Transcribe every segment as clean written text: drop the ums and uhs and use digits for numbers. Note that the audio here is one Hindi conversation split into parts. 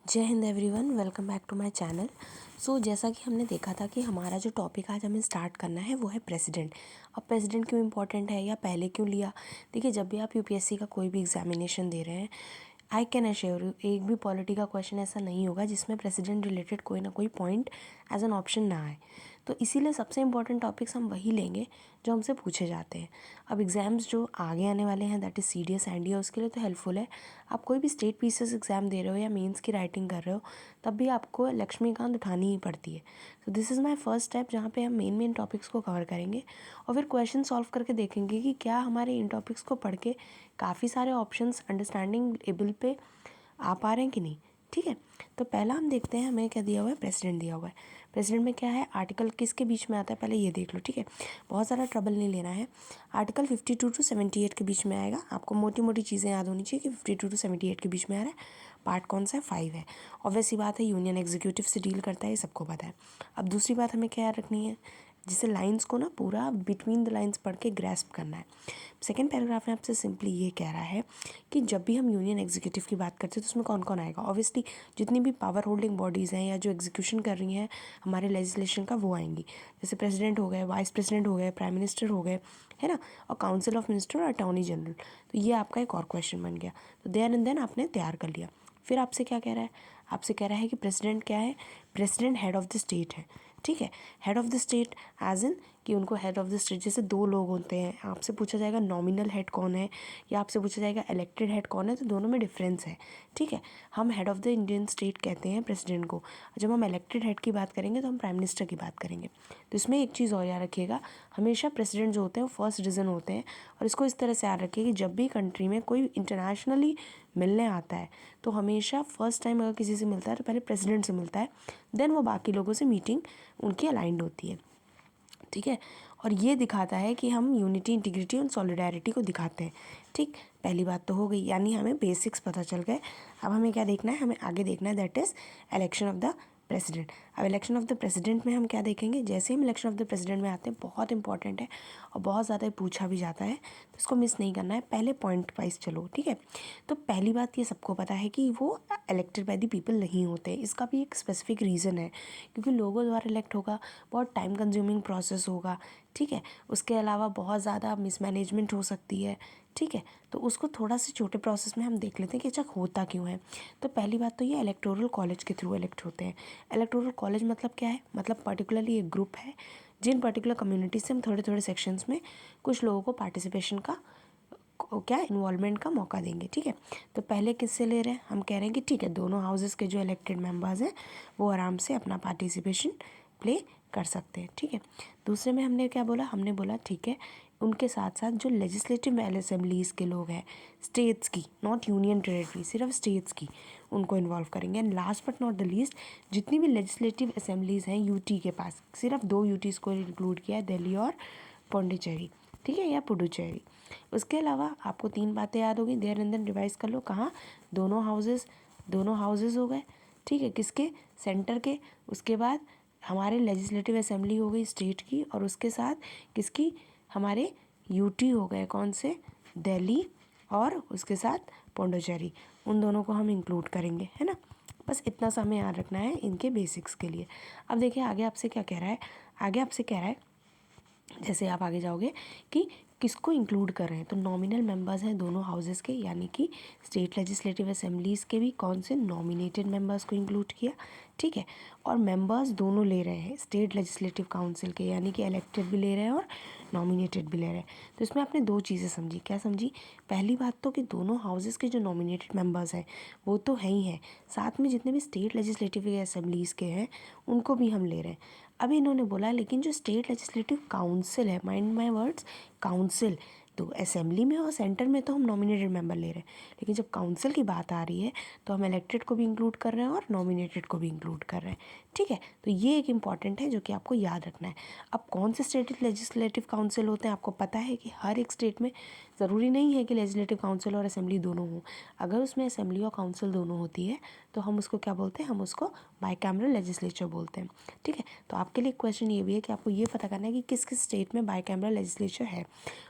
जय हिंद everyone, welcome back to my channel. जैसा कि हमने देखा था कि हमारा जो टॉपिक आज हमें स्टार्ट करना है वो है प्रेसिडेंट। अब प्रेसिडेंट क्यों इम्पोर्टेंट है या पहले क्यों लिया। देखिए, जब भी आप यूपीएससी का कोई भी एग्जामिनेशन दे रहे हैं, आई कैन अश्योर यू, एक भी पॉलिटी का क्वेश्चन ऐसा नहीं होगा जिसमें प्रेसिडेंट रिलेटेड कोई ना कोई पॉइंट एज एन ऑप्शन ना आए। तो इसीलिए सबसे इंपॉर्टेंट टॉपिक्स हम वही लेंगे जो हमसे पूछे जाते हैं। अब एग्ज़ाम्स जो आगे आने वाले हैं, दैट इज़ सीडीएस एनडीए, उसके लिए तो हेल्पफुल है। आप कोई भी स्टेट पीसीएस एग्ज़ाम दे रहे हो या मेंस की राइटिंग कर रहे हो, तब भी आपको लक्ष्मीकांत उठानी ही पड़ती है। So this is my first step, जहाँ पे हम मेन टॉपिक्स को कवर करेंगे और फिर क्वेश्चन सॉल्व करके देखेंगे कि क्या हमारे इन टॉपिक्स को पढ़ के काफ़ी सारे ऑप्शंस अंडरस्टैंडिंग एबल पे आ पा रहे हैं कि नहीं। ठीक है, तो पहला हम देखते हैं हमें क्या दिया हुआ है। प्रेसिडेंट दिया हुआ है। प्रेसिडेंट में क्या है, आर्टिकल किसके बीच में आता है, पहले ये देख लो। ठीक है, बहुत ज़्यादा ट्रबल नहीं लेना है। आर्टिकल 52 to 78 के बीच में आएगा। आपको मोटी मोटी चीज़ें याद होनी चाहिए कि 52 to 78 के बीच में आ रहा है। पार्ट कौन सा है, 5 है। ऑब्वियस सी बात है, यूनियन एग्जीक्यूटिव से डील करता है, ये सबको पता है। अब दूसरी बात हमें क्या याद रखनी है, जिसे लाइंस को ना पूरा बिटवीन द लाइंस पढ़ के ग्रैस्प करना है। सेकेंड पैराग्राफ में आपसे सिंपली ये कह रहा है कि जब भी हम यूनियन एग्जीक्यूटिव की बात करते हैं तो उसमें कौन कौन आएगा। ऑब्वियसली जितनी भी पावर होल्डिंग बॉडीज़ हैं या जो एग्जीक्यूशन कर रही हैं हमारे लेजिस्लेशन का, वो आएंगी। जैसे प्रेसिडेंट हो गए, वाइस प्रेसिडेंट हो गए, प्राइम मिनिस्टर हो गए, है ना, और काउंसिल ऑफ मिनिस्टर और अटॉर्नी जनरल। तो ये आपका एक और क्वेश्चन बन गया। तो देयर एंड देन आपने तैयार कर लिया। फिर आपसे क्या कह रहा है, आपसे कह रहा है कि प्रेसिडेंट क्या है, president head of the state है। ठीक है, head of the state as in कि उनको हेड ऑफ़ द स्टेट, जैसे दो लोग होते हैं, आपसे पूछा जाएगा नॉमिनल हेड कौन है या आपसे पूछा जाएगा इलेक्टेड हेड कौन है, तो दोनों में डिफरेंस है। ठीक है, हम head of the Indian state कहते हैं प्रेसिडेंट को। जब हम इलेक्टेड हेड की बात करेंगे तो हम प्राइम मिनिस्टर की बात करेंगे। तो इसमें एक चीज़ और याद रखिएगा, हमेशा प्रेसिडेंट जो होते हैं वो फर्स्ट सिटीजन होते हैं। और इसको इस तरह से याद रखिए कि जब भी कंट्री में कोई इंटरनेशनली मिलने आता है तो हमेशा फर्स्ट टाइम अगर किसी से मिलता है तो पहले प्रेसिडेंट से मिलता है, देन वो बाकी लोगों से मीटिंग उनकी अलाइंड होती है। ठीक है, और ये दिखाता है कि हम यूनिटी, इंटीग्रिटी और सॉलिडारिटी को दिखाते हैं। ठीक, पहली बात तो हो गई, यानी हमें बेसिक्स पता चल गए। अब हमें क्या देखना है, हमें आगे देखना है, that is election of the president. अब इलेक्शन ऑफ द प्रेसिडेंट में हम क्या देखेंगे, जैसे हम इलेक्शन ऑफ द प्रेसिडेंट में आते हैं, बहुत इंपॉर्टेंट है और बहुत ज़्यादा पूछा भी जाता है, तो इसको मिस नहीं करना है। पहले पॉइंट वाइज चलो। ठीक है, तो पहली बात ये सबको पता है कि वो इलेक्टेड बाय द पीपल नहीं होते। इसका भी एक स्पेसिफिक रीज़न है, क्योंकि लोगों द्वारा इलेक्ट होगा, बहुत टाइम कंज्यूमिंग प्रोसेस होगा। ठीक है, उसके अलावा बहुत ज़्यादा मिसमैनेजमेंट हो सकती है। ठीक है, तो उसको थोड़ा सा छोटे प्रोसेस में हम देख लेते हैं कि अच्छा होता क्यों है। तो पहली बात तो ये इलेक्टोरल कॉलेज के थ्रू इलेक्ट होते हैं। इलेक्टोरल कॉलेज मतलब क्या है, मतलब पर्टिकुलरली एक ग्रुप है जिन पर्टिकुलर कम्युनिटी से हम थोड़े थोड़े सेक्शंस में कुछ लोगों को पार्टिसिपेशन का क्या इन्वॉल्वमेंट का मौका देंगे। ठीक है, तो पहले किससे ले रहे हैं, हम कह रहे हैं कि ठीक है, दोनों हाउसेस के जो इलेक्टेड मेंबर्स हैं वो आराम से अपना पार्टिसिपेशन प्ले कर सकते हैं। ठीक है, दूसरे में हमने क्या बोला, हमने बोला ठीक है, उनके साथ साथ जो लेजिस्लेटिव असेंबलीज़ के लोग हैं, स्टेट्स की, नॉट यूनियन टेरेटरी, सिर्फ स्टेट्स की, उनको इन्वॉल्व करेंगे। And last but not the least, जितनी भी लेजिस्लेटिव असेंबलीज़ हैं यूटी के पास, सिर्फ 2 यूटीज़ को इंक्लूड किया है, दिल्ली और पौंडीचेरी। ठीक है, या पुडुचेरी। उसके अलावा आपको 3 बातें याद होगी, देयर एंड देन रिवाइज कर लो। कहाँ, दोनों हाउसेस हो गए। ठीक है, किसके, सेंटर के। उसके बाद हमारे लेजिस्लेटिव असेंबली हो गई स्टेट की, और उसके साथ किसकी, हमारे यूटी हो गए, कौन से, दिल्ली, और उसके साथ पौंडीचेरी। उन दोनों को हम इंक्लूड करेंगे, है ना। बस इतना सा हमें याद रखना है इनके बेसिक्स के लिए। अब देखिए आगे आपसे क्या कह रहा है, आगे आपसे कह रहा है, जैसे आप आगे जाओगे कि किसको इंक्लूड कर रहे हैं, तो नॉमिनल मेंबर्स हैं दोनों हाउसेस के, यानी कि स्टेट लेजिस्लेटिव असेंबलीज़ के भी कौन से नॉमिनेटेड मेंबर्स को इंक्लूड किया। ठीक है, और मेंबर्स दोनों ले रहे हैं स्टेट लेजिस्लेटिव काउंसिल के, यानी कि इलेक्टेड भी ले रहे हैं और नॉमिनेटेड भी ले रहे हैं। तो इसमें आपने 2 चीज़ें समझी। क्या समझी, पहली बात तो कि दोनों हाउसेस के जो नॉमिनेटेड मेंबर्स हैं वो तो है ही हैं, साथ में जितने भी स्टेट लेजिस्लेटिव असेंबलीज़ के हैं उनको भी हम ले रहे हैं। अभी इन्होंने बोला लेकिन जो स्टेट लेजिस्लेटिव काउंसिल है, माइंड माय वर्ड्स, काउंसिल, तो असेंबली में और सेंटर में तो हम नॉमिनेटेड मेंबर ले रहे हैं, लेकिन जब काउंसिल की बात आ रही है तो हम इलेक्टेड को भी इंक्लूड कर रहे हैं और नॉमिनेटेड को भी इंक्लूड कर रहे हैं। ठीक है, तो ये एक इंपॉर्टेंट है जो कि आपको याद रखना है। अब कौन से स्टेट लेजिस्लेटिव काउंसिल होते हैं, आपको पता है कि हर एक स्टेट में ज़रूरी नहीं है कि लेजिस्लेटिव काउंसिल और असेंबली दोनों हों। अगर उसमें असेंबली और काउंसिल दोनों होती है तो हम उसको क्या बोलते हैं, हम उसको बाईकैमरल लेजिस्लेचर बोलते हैं। ठीक है, तो आपके लिए क्वेश्चन ये भी है कि आपको ये पता करना है कि किस किस स्टेट में बाईकैमरल लेजिस्लेचर है।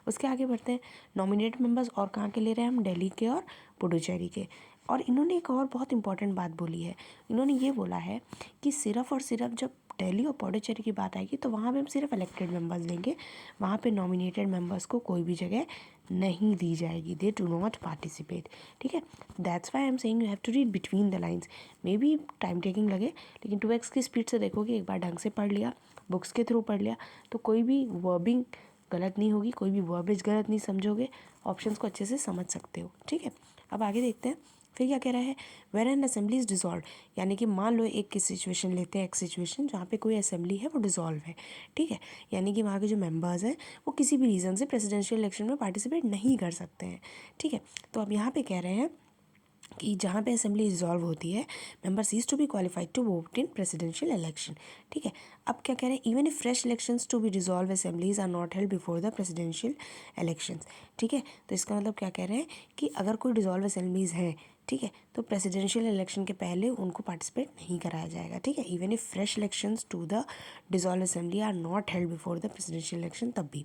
उसके आगे बढ़ते हैं, नॉमिनेटेड मेंबर्स और कहाँ के ले रहे हैं हम, दिल्ली के और पुडुचेरी के। और इन्होंने एक और बहुत इंपॉर्टेंट बात बोली है, इन्होंने ये बोला है कि सिर्फ और सिर्फ जब दिल्ली और पौडुचेरी की बात आएगी तो वहाँ पे हम सिर्फ इलेक्टेड मेंबर्स लेंगे, वहाँ पे नॉमिनेटेड मेंबर्स को कोई भी जगह नहीं दी जाएगी, दे डू नॉट पार्टिसिपेट। ठीक है, that's why I am saying you have to read between the lines. Maybe time taking लगे, लेकिन 2x की स्पीड से देखोगे, एक बार ढंग से पढ़ लिया, बुक्स के थ्रू पढ़ लिया, तो कोई भी वर्बिंग गलत नहीं होगी, कोई भी वर्बेज गलत नहीं समझोगे, ऑप्शंस को अच्छे से समझ सकते हो। ठीक है, अब आगे देखते हैं फिर क्या कह रहा है। Where an assembly is dissolve, यानी कि मान लो एक की सिचुएशन लेते हैं, एक सिचुएशन जहाँ पे कोई असेंबली है वो डिसॉल्व है। ठीक है, यानी कि वहाँ के जो मेंबर्स हैं वो किसी भी रीज़न से प्रेसिडेंशियल इलेक्शन में पार्टिसिपेट नहीं कर सकते हैं। ठीक है, तो अब यहाँ पे कह रहे हैं कि जहाँ पे असेंबली डिसॉल्व होती है, member cease to be qualified to vote in presidential election. ठीक है, अब क्या कह रहे हैं, even if fresh elections to be dissolve assemblies are not held before the presidential elections. ठीक है, तो इसका मतलब क्या कह रहे हैं कि अगर कोई डिसॉल्व असेंबलीज हैं, ठीक है, तो प्रेसिडेंशियल इलेक्शन के पहले उनको पार्टिसिपेट नहीं कराया जाएगा। ठीक है, even if fresh elections to the dissolve assembly are not held before the presidential election, तब भी।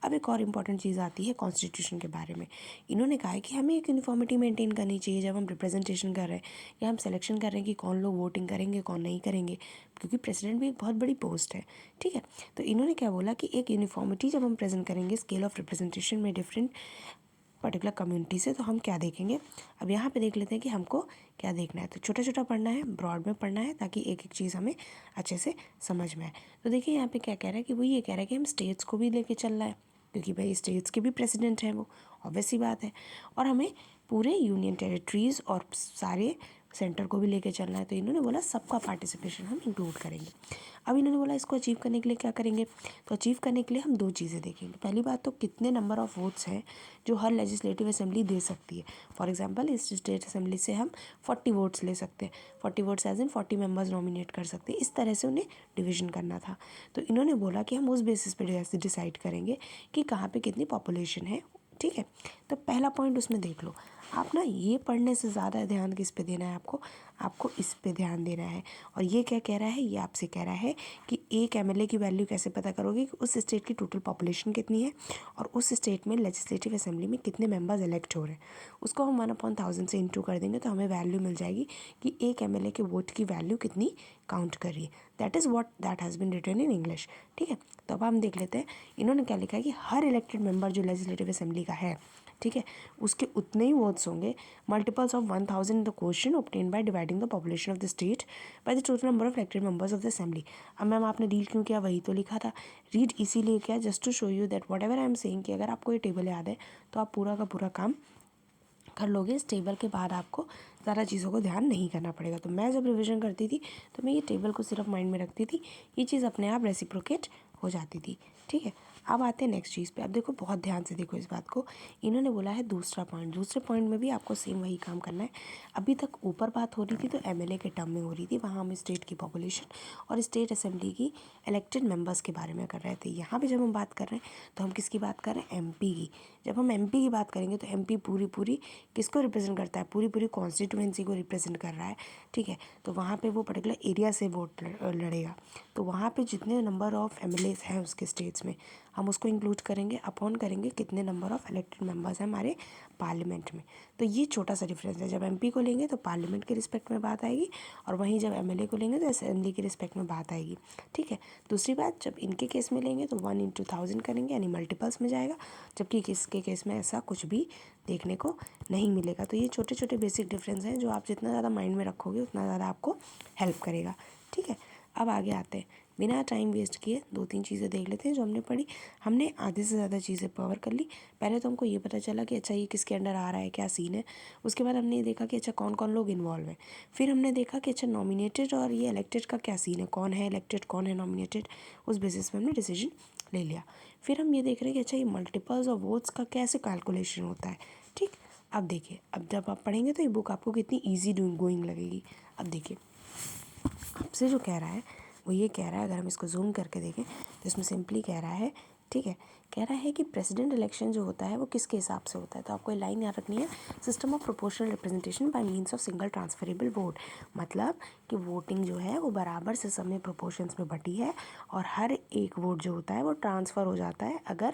अब एक और इंपॉर्टेंट चीज़ आती है कॉन्स्टिट्यूशन के बारे में। इन्होंने कहा है कि हमें एक यूनिफॉर्मिटी मेंटेन करनी चाहिए जब हम रिप्रेजेंटेशन कर रहे हैं या हम सिलेक्शन कर रहे हैं कि कौन लोग वोटिंग करेंगे कौन नहीं करेंगे, क्योंकि प्रेसिडेंट भी एक बहुत बड़ी पोस्ट है। ठीक है, तो इन्होंने क्या बोला कि एक यूनिफॉर्मिटी जब हम प्रेजेंट करेंगे स्केल ऑफ रिप्रेजेंटेशन में डिफरेंट पर्टिकुलर कम्युनिटी से, तो हम क्या देखेंगे। अब यहाँ पे देख लेते हैं कि हमको क्या देखना है। तो छोटा छोटा पढ़ना है, ब्रॉड में पढ़ना है, ताकि एक एक चीज़ हमें अच्छे से समझ में आए। तो देखिए यहाँ पे क्या कह रहा है कि वो ये कह रहा है कि हम स्टेट्स को भी लेके चल रहा है, क्योंकि भाई स्टेट्स के भी प्रेसिडेंट हैं वो, ऑब्वियस सी बात है। और हमें पूरे यूनियन टेरिटरीज़ और सारे सेंटर को भी लेके चलना है। तो इन्होंने बोला सबका पार्टिसिपेशन हम इंक्लूड करेंगे। अब इन्होंने बोला इसको अचीव करने के लिए क्या करेंगे। तो अचीव करने के लिए हम दो चीज़ें देखेंगे। पहली बात तो कितने नंबर ऑफ़ वोट्स हैं जो हर लेजिस्लेटिव असेंबली दे सकती है। फॉर एग्जांपल इस स्टेट असेंबली से हम 40 वोट्स ले सकते हैं, 40 votes as in 40 members nominate कर सकते हैं। इस तरह से उन्हें डिवीज़न करना था। तो इन्होंने बोला कि हम उस बेसिस पे डिसाइड करेंगे कि कहाँ पे कितनी पॉपुलेशन है। ठीक है, तो पहला पॉइंट उसमें देख लो आप ना, ये पढ़ने से ज़्यादा ध्यान किस पे देना है आपको, आपको इस पे ध्यान देना है। और ये क्या कह रहा है, ये आपसे कह रहा है कि एक एमएलए की वैल्यू कैसे पता करोगे कि उस स्टेट की टोटल पॉपुलेशन कितनी है और उस स्टेट में लेजिस्लेटिव असेंबली में कितने मेंबर्स इलेक्ट हो रहे हैं। उसको हम 1/1000 से इंटू कर देंगे तो हमें वैल्यू मिल जाएगी कि एक एमएलए के वोट की वैल्यू कितनी काउंट कर रही है। That is what that has been written in English. ठीक है, तो अब हम देख लेते हैं इन्होंने क्या लिखा है कि हर इलेक्टेड मेंबर जो लेजिस्लेटिव असेंबली का है, ठीक है, उसके उतने ही वोट्स होंगे multiples of 1000 the question obtain by dividing the population of the state by the total number of elected members of the assembly. अब मैम आपने रीड क्यों किया, वही तो लिखा था। रीड इसीलिए किया just to show you that whatever I am saying कि अगर आपको ये टेबल याद है तो आप पूरा का पूरा काम कर लोगे। इस टेबल के बाद आपको ज़्यादा चीज़ों को ध्यान नहीं करना पड़ेगा। तो मैं जब रिवीजन करती थी तो मैं ये टेबल को सिर्फ माइंड में रखती थी, ये चीज़ अपने आप रेसिप्रोकेट हो जाती थी। ठीक है, अब आते हैं नेक्स्ट चीज़ पे। अब देखो बहुत ध्यान से देखो इस बात को। इन्होंने बोला है दूसरा पॉइंट, दूसरे पॉइंट में भी आपको सेम वही काम करना है। अभी तक ऊपर बात हो रही थी तो एमएलए के टर्म में हो रही थी, वहाँ हम स्टेट की पॉपुलेशन और स्टेट असेंबली की इलेक्टेड मेंबर्स के बारे में कर रहे थे। यहाँ पे जब हम बात कर रहे हैं तो हम किसकी बात कर रहे हैं, एमपी की। जब हम एमपी की बात करेंगे तो एमपी पूरी पूरी किसको रिप्रेजेंट करता है, पूरी पूरी कॉन्स्टिट्यूएंसी को रिप्रेजेंट कर रहा है। ठीक है, तो वहाँ पे वो पर्टिकुलर एरिया से वोट लड़ेगा। तो वहाँ पे जितने नंबर ऑफ़ एमएलएज हैं उसके स्टेट्स में हम उसको इंक्लूड करेंगे अपॉन करेंगे कितने नंबर ऑफ़ इलेक्टेड मेंबर्स हैं हमारे पार्लियामेंट में। तो ये छोटा सा डिफरेंस है। जब एमपी को लेंगे तो पार्लियामेंट के रिस्पेक्ट में बात आएगी और वहीं जब एमएलए को लेंगे तो असेंबली के रिस्पेक्ट में बात आएगी। ठीक है, दूसरी बात जब इनके केस में लेंगे तो 1/1000 करेंगे यानी मल्टीपल्स में जाएगा, जबकि किसके केस में ऐसा कुछ भी देखने को नहीं मिलेगा। तो ये छोटे छोटे बेसिक डिफरेंस हैं जो आप जितना ज़्यादा माइंड में रखोगे उतना ज़्यादा आपको हेल्प करेगा। ठीक है, अब आगे आते हैं, बिना टाइम वेस्ट किए 2-3 चीज़ें देख लेते हैं जो हमने पढ़ी। हमने आधे से ज़्यादा चीज़ें कवर कर ली। पहले तो हमको ये पता चला कि अच्छा ये किसके अंडर आ रहा है, क्या सीन है। उसके बाद हमने ये देखा कि अच्छा कौन कौन लोग इन्वॉल्व हैं। फिर हमने देखा कि अच्छा नॉमिनेटेड और ये इलेक्टेड का क्या सीन है, कौन है इलेक्टेड कौन है नॉमिनेटेड, उस बेसिस पे हमने डिसीजन ले लिया। फिर हम ये देख रहे हैं कि अच्छा ये मल्टीपल्स ऑफ वोट्स का कैसे कैलकुलेशन होता है। ठीक, अब देखिए, अब जब आप पढ़ेंगे तो ये बुक आपको कितनी ईजी गोइंग लगेगी। अब देखिए आपसे जो कह रहा है वो ये कह रहा है, अगर हम इसको जूम करके देखें तो इसमें सिंपली कह रहा है, ठीक है, कह रहा है कि प्रेसिडेंट इलेक्शन जो होता है वो किसके हिसाब से होता है। तो आपको ये लाइन याद रखनी है, system of proportional representation by means of single transferable vote. मतलब कि वोटिंग जो है वो बराबर से समय प्रोपोर्शंस में बटी है और हर एक वोट जो होता है वो ट्रांसफ़र हो जाता है अगर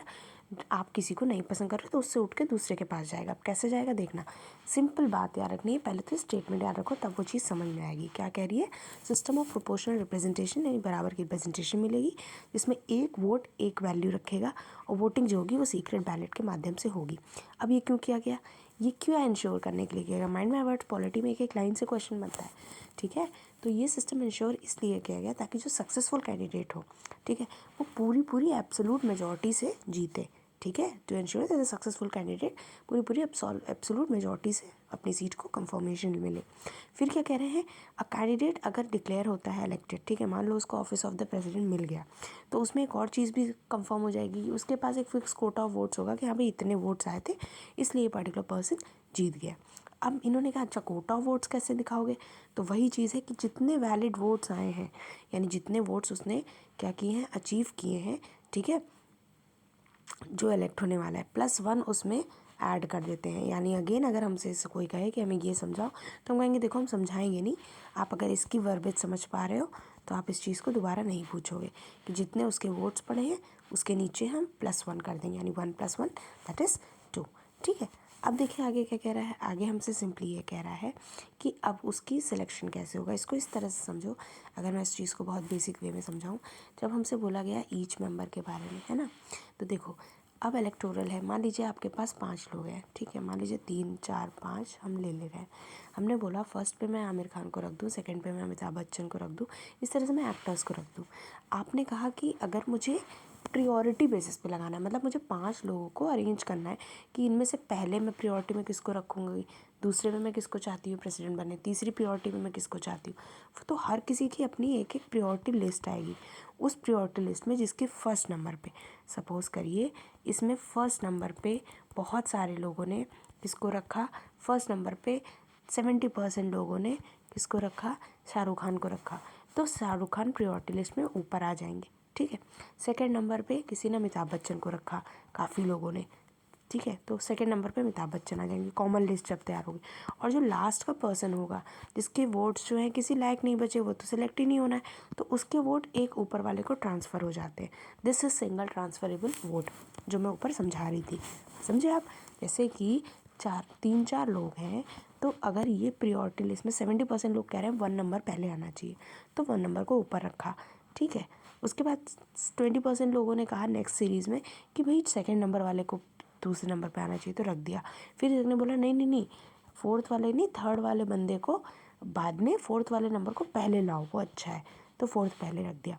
आप किसी को नहीं पसंद कर रहे तो उससे उठ के दूसरे के पास जाएगा। अब कैसे जाएगा देखना, सिंपल बात याद रखनी है, पहले तो स्टेटमेंट याद रखो तब वो चीज़ समझ में आएगी। क्या कह रही है, सिस्टम ऑफ प्रोपोर्शनल रिप्रेजेंटेशन यानी बराबर की रिप्रेजेंटेशन मिलेगी, जिसमें एक वोट एक वैल्यू रखेगा और वोटिंग जो होगी वो सीक्रेट बैलेट के माध्यम से होगी। अब ये क्यों किया गया, ये क्यों इंश्योर करने के लिए किया गया। माइंड में वर्ड्स पॉलिटी में एक लाइन से क्वेश्चन बनता है, ठीक है। तो ये सिस्टम इंश्योर इसलिए किया गया ताकि जो सक्सेसफुल कैंडिडेट हो, ठीक है, वो पूरी एब्सोलूट मेजॉरिटी से जीते, ठीक है। To ensure that the successful candidate पूरी एब्सोलूट मेजॉरिटी से अपनी सीट को कंफर्मेशन मिले। फिर क्या कह रहे हैं, अ कैंडिडेट अगर डिक्लेयर होता है इलेक्टेड, ठीक है, मान लो उसको ऑफिस ऑफ द प्रेसिडेंट मिल गया, तो उसमें एक और चीज़ भी कंफर्म हो जाएगी, उसके पास एक फिक्स कोटा ऑफ वोट्स होगा कि हाँ भाई इतने वोट्स आए थे इसलिए ये पर्टिकुलर पर्सन जीत गया। अब इन्होंने कहा अच्छा कोटा ऑफ वोट्स कैसे दिखाओगे, तो वही चीज़ है कि जितने वैलिड वोट्स आए हैं, यानी जितने वोट्स उसने क्या किए हैं, अचीव किए हैं, ठीक है, जो इलेक्ट होने वाला है +1 उसमें ऐड कर देते हैं। यानी अगेन अगर हमसे कोई कहे कि हमें ये समझाओ तो हम कहेंगे देखो हम समझाएंगे नहीं, आप अगर इसकी वर्बेज समझ पा रहे हो तो आप इस चीज़ को दोबारा नहीं पूछोगे कि जितने उसके वोट्स पड़े हैं उसके नीचे हम +1 कर देंगे, यानी 1 + 1 दैट इज़ 2, ठीक है। अब देखिए आगे क्या कह रहा है, आगे हमसे सिंपली ये कह रहा है कि अब उसकी सिलेक्शन कैसे होगा। इसको इस तरह से समझो, अगर मैं इस चीज़ को बहुत बेसिक वे में समझाऊँ, जब हमसे बोला गया ईच मेंबर के बारे में, है ना, तो देखो अब इलेक्टोरल है, मान लीजिए आपके पास 5 लोग हैं, ठीक है, मान लीजिए 3 4 5 हम ले रहे हैं। हमने बोला फर्स्ट पे मैं आमिर खान को रख दूँ, सेकंड पे मैं अमिताभ बच्चन को रख दूँ, इस तरह से मैं एक्टर्स को रख दूँ। आपने कहा कि अगर मुझे प्रियोरिटी बेसिस पे लगाना है, मतलब मुझे 5 लोगों को अरेंज करना है कि इनमें से पहले मैं प्रियोरिटी में किसको रखूँगी, दूसरे में मैं किसको चाहती हूँ प्रेसिडेंट बनने, तीसरी प्रियोरिटी में मैं किसको चाहती हूँ, तो हर किसी की अपनी एक एक प्रियोरिटी लिस्ट आएगी। उस प्रियोरिटी लिस्ट में जिसके फर्स्ट नंबर पे, सपोज़ करिए इसमें फर्स्ट नंबर पे बहुत सारे लोगों ने किसको रखा, फर्स्ट नंबर पे 70% लोगों ने किसको रखा, शाहरुख खान को रखा, तो शाहरुख खान प्रियोरिटी लिस्ट में ऊपर आ जाएंगे, ठीक है। सेकंड नंबर पे किसी ने अमिताभ बच्चन को रखा, काफ़ी लोगों ने, ठीक है, तो सेकंड नंबर पे अमिताभ बच्चन आ जाएंगे, कॉमन लिस्ट जब तैयार होगी। और जो लास्ट का पर्सन होगा जिसके वोट्स जो हैं किसी लायक नहीं बचे, वो तो सिलेक्ट ही नहीं होना है, तो उसके वोट एक ऊपर वाले को ट्रांसफ़र हो जाते हैं। This is single transferable vote, जो मैं ऊपर समझा रही थी, समझे आप। जैसे कि 3 4 लोग हैं, तो अगर ये प्रियोरिटी लिस्ट में 70% लोग कह रहे हैं 1 नंबर पहले आना चाहिए, तो 1 नंबर को ऊपर रखा, ठीक है। उसके बाद 20% लोगों ने कहा नेक्स्ट सीरीज़ में कि भाई सेकंड नंबर वाले को दूसरे नंबर पे आना चाहिए, तो रख दिया। फिर एक ने बोला नहीं नहीं नहीं, फोर्थ वाले नहीं, थर्ड वाले बंदे को बाद में, फोर्थ वाले नंबर को पहले लाओ वो अच्छा है, तो फोर्थ पहले रख दिया।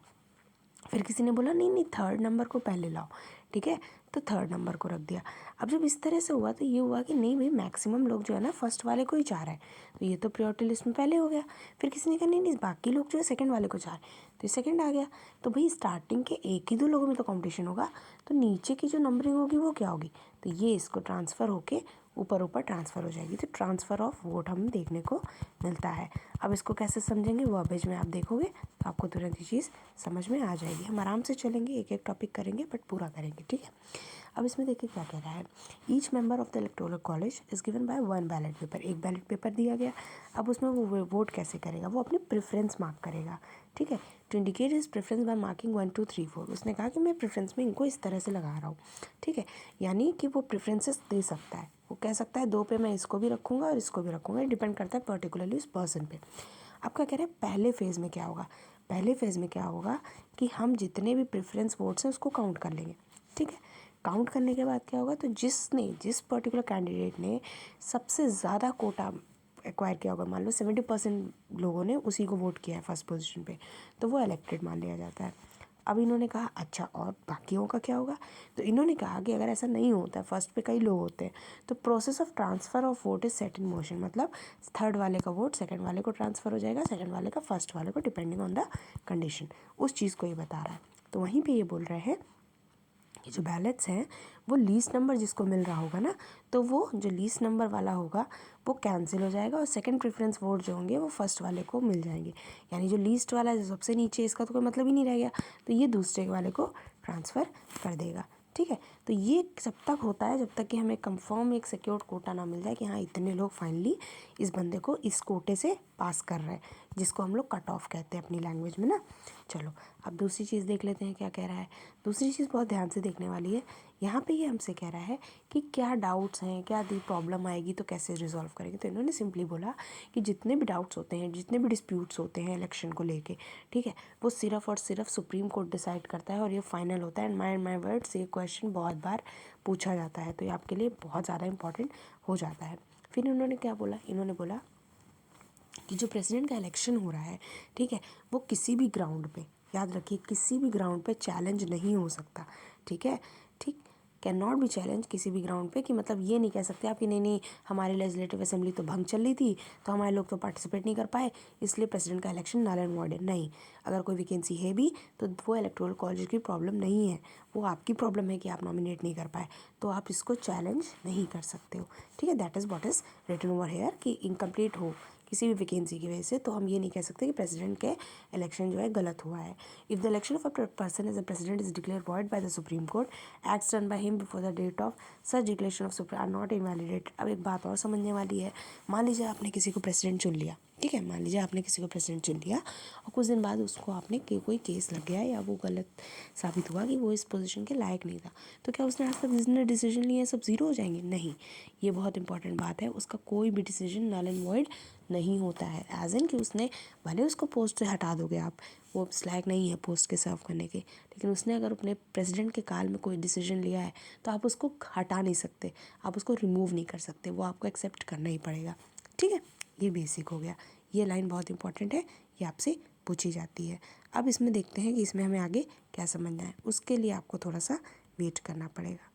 फिर किसी ने बोला नहीं नहीं थर्ड नंबर को पहले लाओ, ठीक है, तो थर्ड नंबर को रख दिया। अब जब इस तरह से हुआ तो ये हुआ कि नहीं भाई मैक्सिमम लोग जो है ना फर्स्ट वाले को ही चाह रहे हैं, तो ये तो प्रायोरिटी लिस्ट में पहले हो गया। फिर किसी ने कहा नहीं नहीं बाकी लोग जो है सेकंड वाले को चाह रहे हैं, तो ये सेकंड आ गया। तो भाई स्टार्टिंग के एक ही 2 लोगों में तो कॉम्पिटिशन होगा, तो नीचे की जो नंबरिंग होगी वो क्या होगी, तो ये इसको ट्रांसफ़र होके ऊपर ऊपर ट्रांसफ़र हो जाएगी, तो ट्रांसफ़र ऑफ वोट हमें देखने को मिलता है। अब इसको कैसे समझेंगे, वो वर्बेज में आप देखोगे तो आपको तुरंत ये चीज़ समझ में आ जाएगी। हम आराम से चलेंगे, एक एक टॉपिक करेंगे बट पूरा करेंगे, ठीक है। अब इसमें देखिए क्या कह रहा है, each member of the electoral college is given by 1 ballot paper, एक बैलेट पेपर दिया गया। अब उसमें वो वोट कैसे करेगा, वो अपनी प्रेफरेंस मार्क करेगा, ठीक है। To indicate is preference by marking 1 2 3 4, उसने कहा कि मैं प्रेफरेंस में इनको इस तरह से लगा रहा हूँ, ठीक है। यानी कि वो प्रेफरेंसेस दे सकता है, वो कह सकता है 2 पे मैं इसको भी रखूँगा और इसको भी रखूँगा, डिपेंड करता है पर्टिकुलरली उस पर्सन पे। अब क्या कह रहे हैं, पहले फेज़ में क्या होगा, पहले फेज़ में क्या होगा कि हम जितने भी प्रेफरेंस वोट्स हैं उसको काउंट कर लेंगे, ठीक है। काउंट करने के बाद क्या होगा, तो जिस पर्टिकुलर कैंडिडेट ने सबसे ज़्यादा कोटा एक्वायर किया होगा, मान लो 70% लोगों ने उसी को वोट किया है फर्स्ट पोजीशन पे, तो वो इलेक्टेड मान लिया जाता है। अब इन्होंने कहा अच्छा और बाकियों का क्या होगा, तो इन्होंने कहा कि अगर ऐसा नहीं होता है, फर्स्ट पे कई लोग होते हैं, तो process of transfer of vote is set in motion, मतलब थर्ड वाले का वोट सेकंड वाले को ट्रांसफ़र हो जाएगा, सेकंड वाले का फर्स्ट वाले को, डिपेंडिंग ऑन द कंडीशन। उस चीज़ को ये बता रहा है। तो वहीं पे ये बोल रहे हैं कि जो बैलेट्स हैं वो लीस्ट नंबर जिसको मिल रहा होगा ना, तो वो जो लीस्ट नंबर वाला होगा वो कैंसिल हो जाएगा और सेकंड प्रेफरेंस वोट जो होंगे वो फर्स्ट वाले को मिल जाएंगे। यानी जो लीस्ट वाला है जो सबसे नीचे, इसका तो कोई मतलब ही नहीं रह गया, तो ये दूसरे वाले को ट्रांसफ़र कर देगा, ठीक है। तो ये जब तक होता है जब तक कि हमें कंफर्म एक सिक्योर्ड कोटा ना मिल जाए कि हाँ इतने लोग फाइनली इस बंदे को इस कोटे से पास कर रहे हैं, जिसको हम लोग कट ऑफ कहते हैं अपनी लैंग्वेज में ना। चलो अब दूसरी चीज़ देख लेते हैं क्या कह रहा है। दूसरी चीज़ बहुत ध्यान से देखने वाली है। यहाँ पे ये हमसे कह रहा है कि क्या डाउट्स हैं, क्या प्रॉब्लम आएगी तो कैसे रिजॉल्व करेंगे। तो इन्होंने सिंपली बोला कि जितने भी डाउट्स होते हैं, जितने भी डिस्प्यूट्स होते हैं इलेक्शन को लेके, ठीक है, वो सिर्फ और सिर्फ सुप्रीम कोर्ट डिसाइड करता है और ये फाइनल होता है। एंड माय वर्ड्स, ये क्वेश्चन बहुत बार पूछा जाता है तो ये आपके लिए बहुत ज़्यादा इंपॉर्टेंट हो जाता है। फिर इन्होंने क्या बोला, इन्होंने बोला कि जो प्रेसिडेंट का इलेक्शन हो रहा है, ठीक है, वो किसी भी ग्राउंड पे, याद रखिए, किसी भी ग्राउंड पे चैलेंज नहीं हो सकता, ठीक है, ठीक, कैन नॉट बी चैलेंज किसी भी ग्राउंड पे, कि मतलब ये नहीं कह सकते आप कि नहीं नहीं हमारी लेजिस्लेटिव असेंबली तो भंग चल रही थी तो हमारे लोग तो पार्टिसिपेट नहीं कर पाए इसलिए प्रेसिडेंट का इलेक्शन नल एंड वॉइड है। नहीं, अगर कोई वैकेंसी है भी तो वो इलेक्टोरल कॉलेज की प्रॉब्लम नहीं है, वो आपकी प्रॉब्लम है कि आप नॉमिनेट नहीं कर पाए, तो आप इसको चैलेंज नहीं कर सकते हो, ठीक है। That is what is written over here कि इनकम्प्लीट हो किसी भी वैकेंसी की वजह से, तो हम ये नहीं कह सकते कि प्रेसिडेंट के इलेक्शन जो है गलत हुआ है। If the election of a person as a president is declare void by the supreme court, acts done by him before the date of such declaration of supreme are not invalidate. अब एक बात और समझने वाली है, मान लीजिए आपने किसी को प्रेसिडेंट चुन लिया, ठीक है, मान लीजिए आपने किसी को प्रेसिडेंट चुन लिया और कुछ दिन बाद उसको आपने कोई केस लग गया या वो गलत साबित हुआ कि वो इस पोजीशन के लायक नहीं था, तो क्या उसने आज तक जितने डिसीजन लिए सब ज़ीरो हो जाएंगे? नहीं, ये बहुत इंपॉर्टेंट बात है, उसका कोई भी डिसीजन नल एंड वॉइड नहीं होता है। एज इन कि उसने भले उसको पोस्ट से हटा दोगे आप, वो लायक नहीं है पोस्ट के सर्व करने के, लेकिन उसने अगर अपने प्रेसिडेंट के काल में कोई डिसीजन लिया है तो आप उसको हटा नहीं सकते, आप उसको रिमूव नहीं कर सकते, वो आपको एक्सेप्ट करना ही पड़ेगा, ठीक है। ये बेसिक हो गया, ये लाइन बहुत इंपॉर्टेंट है, ये आपसे पूछी जाती है। अब इसमें देखते हैं कि इसमें हमें आगे क्या समझना है, उसके लिए आपको थोड़ा सा वेट करना पड़ेगा।